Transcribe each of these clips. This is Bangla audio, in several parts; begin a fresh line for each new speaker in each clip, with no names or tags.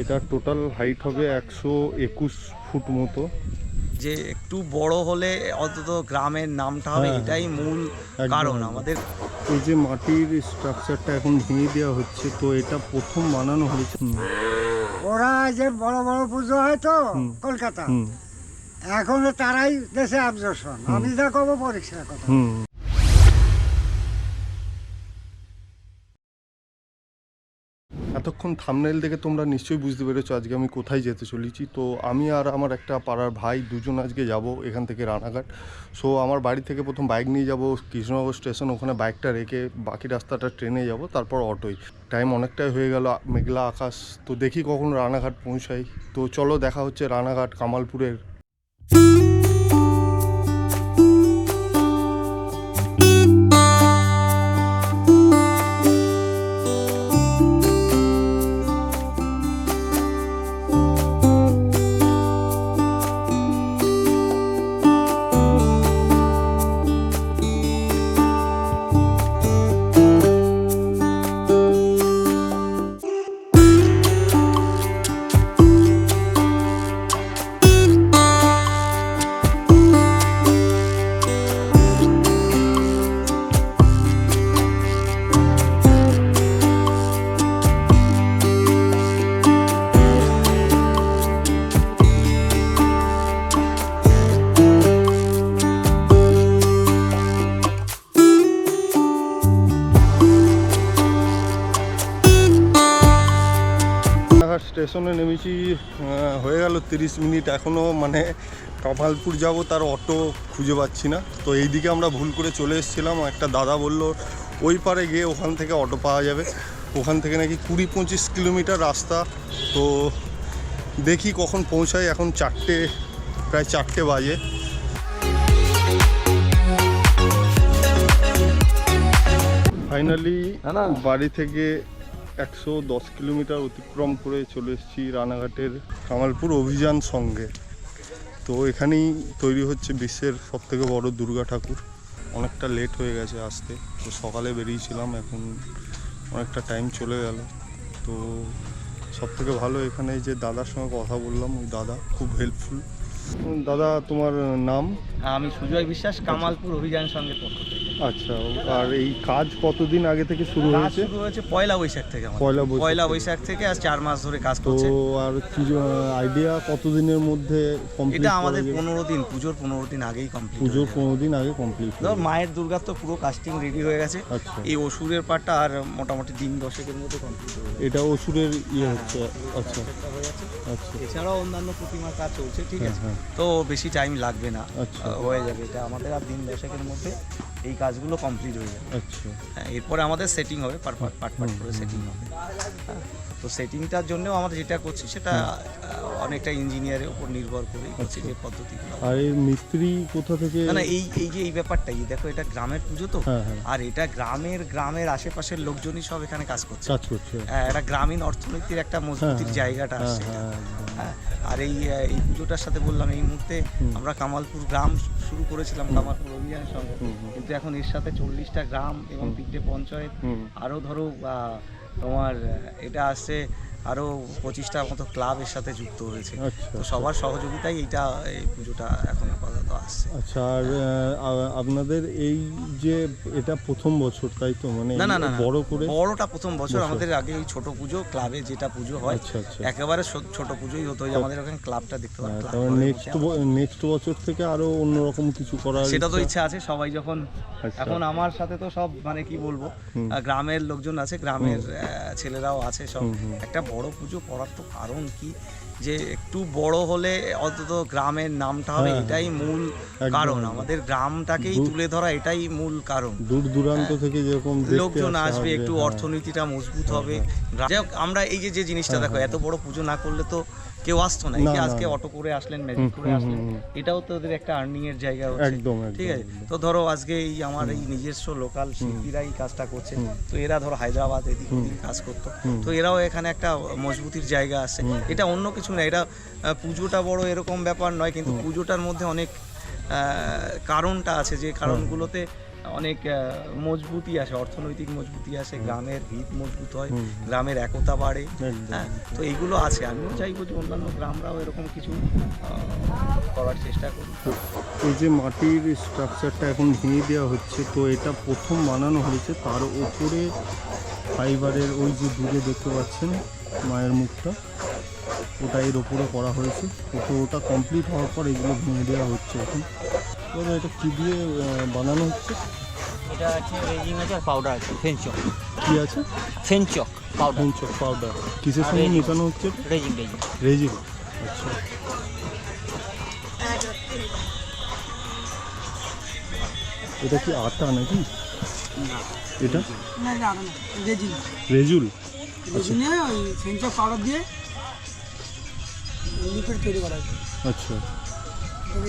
এটা টোটাল হাইট হবে 121 ফুট মতো।
যে একটু বড় হলে অন্তত গ্রামের নামটা হবে, এটাই মূল কারণ আমাদের।
এই যে মাটির স্ট্রাকচারটা এখন ভেঙে দেওয়া হচ্ছে, তো এটা প্রথম বানানো হয়েছে।
ওরা যে বড় বড় পুজো হয় তো কলকাতা, এখন তারাই দেশে অবজেকশন, আমি যা করবো পরিষ্কার কথা।
এতক্ষণ থাম্বনেল দেখে তোমরা নিশ্চয়ই বুঝতে পেরেছো আজকে আমি কোথায় যেতে চলেছি। তো আমি আর আমার একটা পাড়ার ভাই দুজন আজকে যাব এখান থেকে রানাঘাট। সো আমার বাড়ি থেকে প্রথম বাইক নিয়ে যাব কৃষ্ণনগর স্টেশন, ওখানে বাইকটা রেখে বাকি রাস্তাটা ট্রেনে যাব, তারপর অটোয়। টাইম অনেকটাই হয়ে গেল, মেঘলা আকাশ। তো দেখি কখন রানাঘাট পৌঁছাই। তো চলো দেখা হচ্ছে রানাঘাট কামালপুরের। স্টেশনে নেমেছি, হয়ে গেল 30 মিনিট, এখনও মানে কামালপুর যাব তার অটো খুঁজে পাচ্ছি না। তো এইদিকে আমরা ভুল করে চলে এসেছিলাম, একটা দাদা বলল ওই পারে গিয়ে ওখান থেকে অটো পাওয়া যাবে। ওখান থেকে নাকি 20-25 কিলোমিটার রাস্তা। তো দেখি কখন পৌঁছাই, এখন প্রায় চারটে বাজে। ফাইনালি বাড়ি থেকে 110 কিলোমিটার অতিক্রম করে চলে এসেছি রানাঘাটের কামালপুর অভিযান সঙ্গে। তো এখানেই তৈরি হচ্ছে বিশ্বের সবথেকে বড় দুর্গা ঠাকুর। অনেকটা লেট হয়ে গেছে আসতে, তো সকালে বেরিয়েছিলাম, এখন অনেকটা টাইম চলে গেল। তো সবথেকে ভালো এখানে যে দাদার সঙ্গে কথা বললাম, ওই দাদা খুব হেল্পফুল। দাদা তোমার নাম?
আমি সুজয় বিশ্বাস, কামালপুর অভিযান সঙ্গে পক্ষ থেকে।
আচ্ছা, আর এই কাজ কতদিন আগে থেকে শুরু হয়েছে?
শুরু হয়েছে পয়লা বৈশাখ থেকে। পয়লা বৈশাখ থেকে আজ 4 মাস ধরে কাজ করছে।
তো আর কি আইডিয়া কতদিনের মধ্যে কমপ্লিট?
এটা আমাদের 15 দিন, পুজোর 15 দিন আগেই কমপ্লিট।
পুজোর 15 দিন আগে কমপ্লিট।
ধর মায়ের দুর্গার তো পুরো কাস্টিং রেডি হয়ে গেছে।
আচ্ছা,
এই অসুরের পাটটা আর মোটামুটি দিন 10-এর মধ্যে কমপ্লিট হয়ে যাবে।
এটা অসুরের হচ্ছে। আচ্ছা
আচ্ছা, এছাড়াও অন্যান্য প্রতিমার কাজ চলছে, ঠিক আছে। তো বেশি টাইম লাগবে না, হয়ে যাবে এটা আমাদের আর দিন 10-এর মধ্যে এই কাজগুলো কমপ্লিট হয়ে যাবে।
আচ্ছা,
হ্যাঁ, এরপরে আমাদের সেটিং হবে, পার্ট করে সেটিং হবে। তো সেটিংটার জন্যও আমরা যেটা করছি সেটা অনেকটা ইঞ্জিনিয়ারের উপর নির্ভর করে করছি যে পদ্ধতিগুলো।
আর এই মিস্ত্রি কোথা থেকে?
না এই যে এই ব্যাপারটাই দেখো, এটা গ্রামের পুজো তো, আর এটা গ্রামের আশেপাশের লোকজনই সব এখানে কাজ করছে। হ্যাঁ, এটা গ্রামীণ অর্থনীতির একটা মজবুতির জায়গাটা আসছে। হ্যাঁ, আর এই পুজোটার সাথে বললাম এই মুহূর্তে আমরা কামালপুর গ্রাম শুরু করেছিলাম কামালপুর অভিযানের সঙ্গে, কিন্তু এখন এর সাথে 40টা গ্রাম এবং 3টে পঞ্চায়েত, আরও ধরো তোমার এটা আসছে আরও 25টার মতো ক্লাবের সাথে যুক্ত হয়েছে। তো সবার সহযোগিতায় এই পুজোটা এখন আপাতত আসছে।
আচ্ছা, আর আপনাদের এই যে এটা প্রথম বছর তাই তো? মানে
না
বড় করে
বড়টা প্রথম বছর। আমাদের আগে এই ছোট পুজো ক্লাবে যেটা পুজো হয় একেবারে ছোট পুজোই হতো। আমাদের ওখানে ক্লাবটা দেখতে পাবেন।
নেক্সট বছর থেকে আরো অন্যরকম কিছু করার
সেটা তো ইচ্ছা আছে সবাই যখন। এখন আমার সাথে তো সব মানে কি বলবো, গ্রামের লোকজন আছে, গ্রামের ছেলেরাও আছে সব। একটা বড় পুজো করার তো কারণ কি, যে একটু বড় হলে অন্তত গ্রামের নামটা হবে, এটাই মূল কারণ। আমাদের গ্রামটাকেই তুলে ধরা, এটাই মূল কারণ।
দূর দূরান্ত থেকে যেরকম
লোকজন আসবে, একটু অর্থনীতিটা মজবুত হবে। আমরা এই যে জিনিসটা দেখো, এত বড় পুজো না করলে তো কেউ আসতো না। এই যে আজকে অটো করে আসলেন, ম্যাজিক করে আসলেন, এটাও তো ওদের একটা আর্নিং এর জায়গা হচ্ছে, ঠিক আছে। তো ধরো আজকে এই আমার এই নিজস্ব লোকাল শিল্পীরাই কাজটা করছে, তো এরা ধরো হায়দ্রাবাদ এদিক ওদিক কাজ করতো, তো এরাও এখানে একটা মজবুতির জায়গা আছে। এটা অন্য কিছু না, এটা পুজোটা বড় এরকম ব্যাপার নয়, কিন্তু পুজোটার মধ্যে অনেক কারণটা আছে, যে কারণগুলোতে অনেক মজবুতি আসে, অর্থনৈতিক মজবুতি আসে, গ্রামের ভিত মজবুত হয়, গ্রামের একতা বাড়ে। হ্যাঁ, তো এইগুলো আছে। আমিও চাইবো যে অন্যান্য গ্রামরাও এরকম কিছু করার চেষ্টা করি।
এই যে মাটির স্ট্রাকচারটা এখন ভেঙে দেওয়া হচ্ছে, তো এটা প্রথম বানানো হয়েছে, তার ওপরে ফাইবারের ওই যে দূরে দেখতে পাচ্ছেন মায়ের মুখটা, ওটা এর ওপরে করা হয়েছে। তো ওটা কমপ্লিট হওয়ার পর এগুলো ভেঙে দেওয়া হচ্ছে এখন। তবে এটা কী দিয়ে বানানো হচ্ছে?
এটা আছে রেজিং আছে আর পাউডার আছে, ফেনচক।
কী আছে?
ফেনচক পাউডার।
ফেনচক পাউডার কিসের সঙ্গে মেশানো হচ্ছে?
Raising raising
raising. আচ্ছা, এটা কি আটা নাকি? এটা রেজুল।
রেজিনে ওই ফেনচক পাউডার দিয়ে লিকুইড তৈরি করা হয়েছে।
আচ্ছা,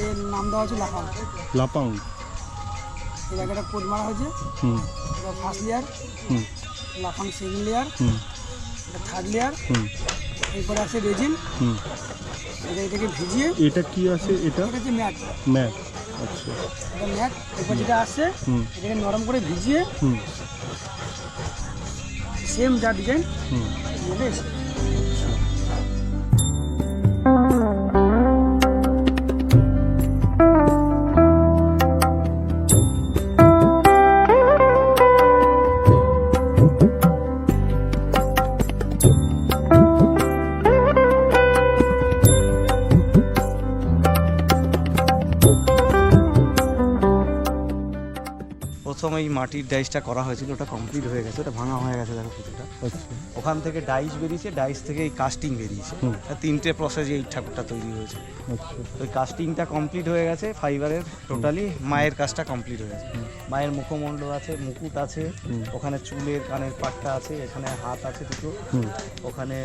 এর নাম দেওয়া হচ্ছে লাফাং।
লাপাং।
এই জায়গাটা কোড মারা হয়েছে।
হুম
এটা ফার্স্ট লেয়ার,
হুম
লাফাং সেকেন্ড লেয়ার,
হুম
এটা থার্ড লেয়ার,
হুম
এরপরে আছে রেজিন।
হুম।
এটাকে ভিজিয়ে
এটা কি আছে? এটা
এটা হচ্ছে ম্যাট।
ম্যাট। আচ্ছা।
এটা ম্যাট। এরপর যেটা আসছে
হুম
এটাকে নরম করে ভিজিয়ে
হুম
সেম যা ডিজাইন
হুম।
মধ্যে এসে
প্রথম এই মাটির ডাইসটা করা হয়েছিল, ওটা কমপ্লিট হয়ে গেছে, ওটা ভাঙা হয়ে গেছে দেখো কিছুটা।
আচ্ছা।
ওখান থেকে ডাইস বেরিয়েছে, ডাইস থেকে এই কাস্টিং বেরিয়েছে।
হুম।
তিনটে প্রসেসে এই ঠাকুরটা তৈরি হয়েছে।
আচ্ছা।
ওই কাস্টিংটা কমপ্লিট হয়ে গেছে, ফাইবারের টোটালি মায়ের কাজটা কমপ্লিট হয়ে গেছে। মায়ের মুখমণ্ডল আছে, মুকুট আছে, ওখানে চুলের কানের পাটটা আছে, এখানে হাত আছে দুটো,
হুম
ওখানে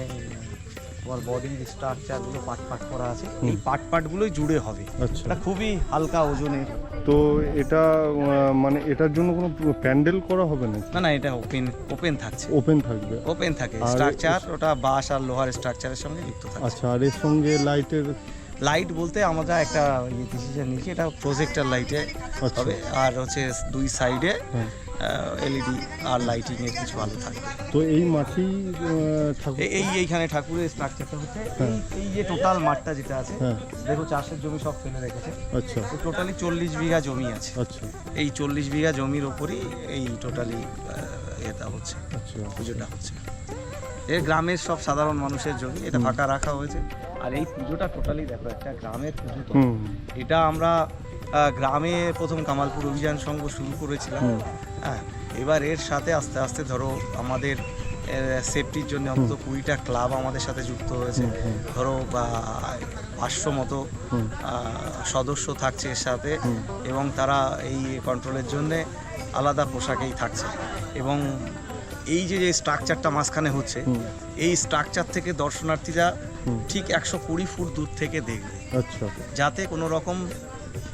তোমার বডির স্ট্রাকচারগুলো পাট করা আছে। এই পাটগুলোই জুড়ে হবে।
আচ্ছা।
এটা খুবই হালকা ওজনের।
তো এটা মানে এটার জন্য কোনো প্যান্ডেল করা হবে না?
না, এটা ওপেন থাকছে।
ওপেন থাকবে?
ওপেন থাকে
আর
স্ট্রাকচার, ওটা বাঁশ আর লোহার স্ট্রাকচারের সঙ্গে যুক্ত থাকে।
আচ্ছা। আর এর সঙ্গে লাইটের?
লাইট বলতে আমরা একটা ডিসিশন নিয়েছি, এটা প্রজেক্টর লাইটে
আচ্ছা।
হবে, আর হচ্ছে দুই সাইডে
হ্যাঁ।
এলইডি আর লাইটিং এর কিছু আলো থাকবে।
তো এই মাটি ঠাকুর
এইখানে ঠাকুরের স্ট্রাকচারটা হচ্ছে
হ্যাঁ।
এই যে টোটাল মাঠটা যেটা আছে,
হ্যাঁ।
দেখো চাষের জমি সব ফেলে রেখেছে।
আচ্ছা
তো টোটালি 40 বিঘা জমি আছে।
আচ্ছা
এই 40 বিঘা জমির ওপরই এই টোটালি এটা হচ্ছে,
আচ্ছা।
পুজোটা হচ্ছে। এই গ্রামের সব সাধারণ মানুষের জমি, এটা ফাঁকা রাখা হয়েছে। আর এই পুজোটা টোটালি দেখো একটা গ্রামের পুজো তো।
হুম
এটা আমরা গ্রামে প্রথম কামালপুর অভিযান সংঘ শুরু করেছিলাম। হ্যাঁ, এবার এর সাথে আস্তে আস্তে ধরো আমাদের সেফটির জন্য অন্তত 20টা ক্লাব আমাদের সাথে যুক্ত হয়েছে। ধরো 500 মতো সদস্য থাকছে এর সাথে, এবং তারা এই কন্ট্রোলের জন্যে আলাদা পোশাকেই থাকছে। এবং এই যে স্ট্রাকচারটা মাঝখানে হচ্ছে, এই স্ট্রাকচার থেকে দর্শনার্থীরা ঠিক 120 ফুট দূর থেকে দেখবে,
আচ্ছা,
যাতে কোনো রকম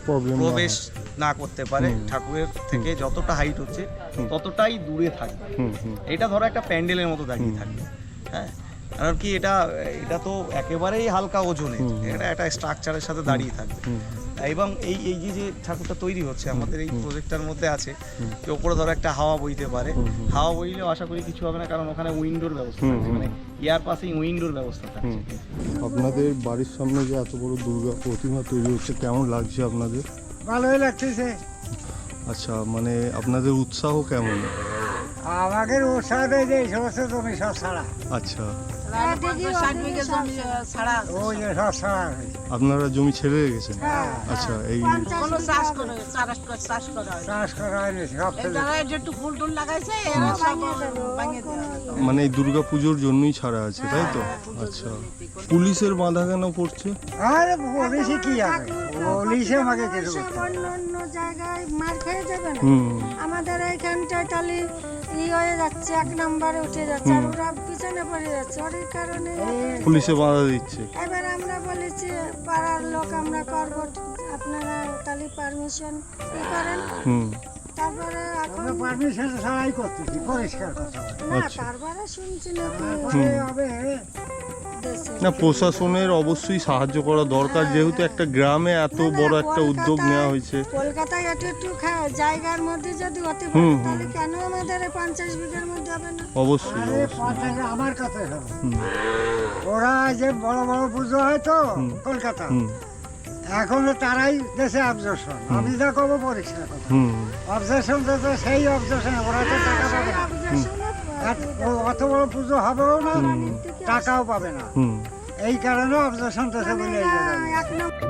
প্রবলেম
প্রবেশ না করতে পারে। ঠাকুরের থেকে যতটা হাইট হচ্ছে ততটাই দূরে থাকবে। এটা ধরো একটা প্যান্ডেলের মতো দাঁড়িয়ে থাকবে। হ্যাঁ, কারণ কি এটা তো একেবারেই হালকা ওজনে, এটা একটা স্ট্রাকচারের সাথে দাঁড়িয়ে থাকবে। এবং এই যে ঠাকুরটা তৈরি হচ্ছে আমাদের এই প্রজেক্টটার মধ্যে আছে, যে ওপরে ধরো একটা হাওয়া বইতে পারে। হাওয়া বইলেও আশা করি কিছু হবে না, কারণ ওখানে উইন্ডোর ব্যবস্থা আছে, মানে এয়ার পাসিং উইন্ডোর ব্যবস্থা থাকছে।
আপনাদের বাড়ির সামনে যে এত বড় দুর্গা প্রতিমা তৈরি হচ্ছে, কেমন লাগছে আপনাদের?
ভালোই লাগতেছে।
আচ্ছা, মানে আপনাদের উৎসাহ কেমন?
আমাদের উৎসাহ দেয় যে এই সমস্ত জমি সব ছাড়া।
আচ্ছা,
ওই যে সব ছাড়া হয়েছে।
আপনারা জমি ছেড়ে গেছেন? আচ্ছা, এই
চাষ করা হয়নি, সব ফেলে।
মানে এই দুর্গা পুজোর জন্যই ছাড়া আছে, তাই তো? আচ্ছা, পুলিশের বাধা কেন পড়ছে?
আরে পুলিশে কি আছে, পুলিশে আমাকে কিছু করতে হবে না।
অন্য জায়গায় মার খেয়ে যাবে না,
হুম
আমাদের এইখানটায় তাহলে হয়ে যাচ্ছে, 1 নম্বরে উঠে যাচ্ছে, আর ওরা পিছনে পড়ে যাচ্ছে। ওর কারণে
পুলিশে বাধা দিচ্ছে।
এবার আমরা বলেছি পাড়ার লোক আমরা করবো, আপনারা তাহলে পারমিশন করেন। তারপরে এখন
পারমিশন ছাড়াই করতেছি, পরিষ্কার কথা।
না, তারপরে শুনছি নাকি
তারপরে হবে
দেশে
না প্রশাসনের অবশ্যই সাহায্য করা দরকার, যেহেতু একটা গ্রামে এত বড় একটা উদ্যোগ নেওয়া হয়েছে।
কলকাতায় একটু জায়গার মধ্যে যদি হতে পারে তাহলে কেন আমাদের এই 50 বিঘার মধ্যে হবে না?
অবশ্যই
আরে পাঁচটা আমার কাছে হবে। ওরা যে বড় বড় পুজো হয় তো কলকাতা, এখন তারাই দেশে অবজেকশন। আমি যা করবো পরিষ্কার কথা, অবজেকশন তো সেই অবজেকশন, ওরা তো টাকা পাবে না। আর অত বড় পুজো হবেও না, টাকাও পাবে না। এই কারণে অবজেকশন দেশে বলে এই জায়গায়।
এক নম্বর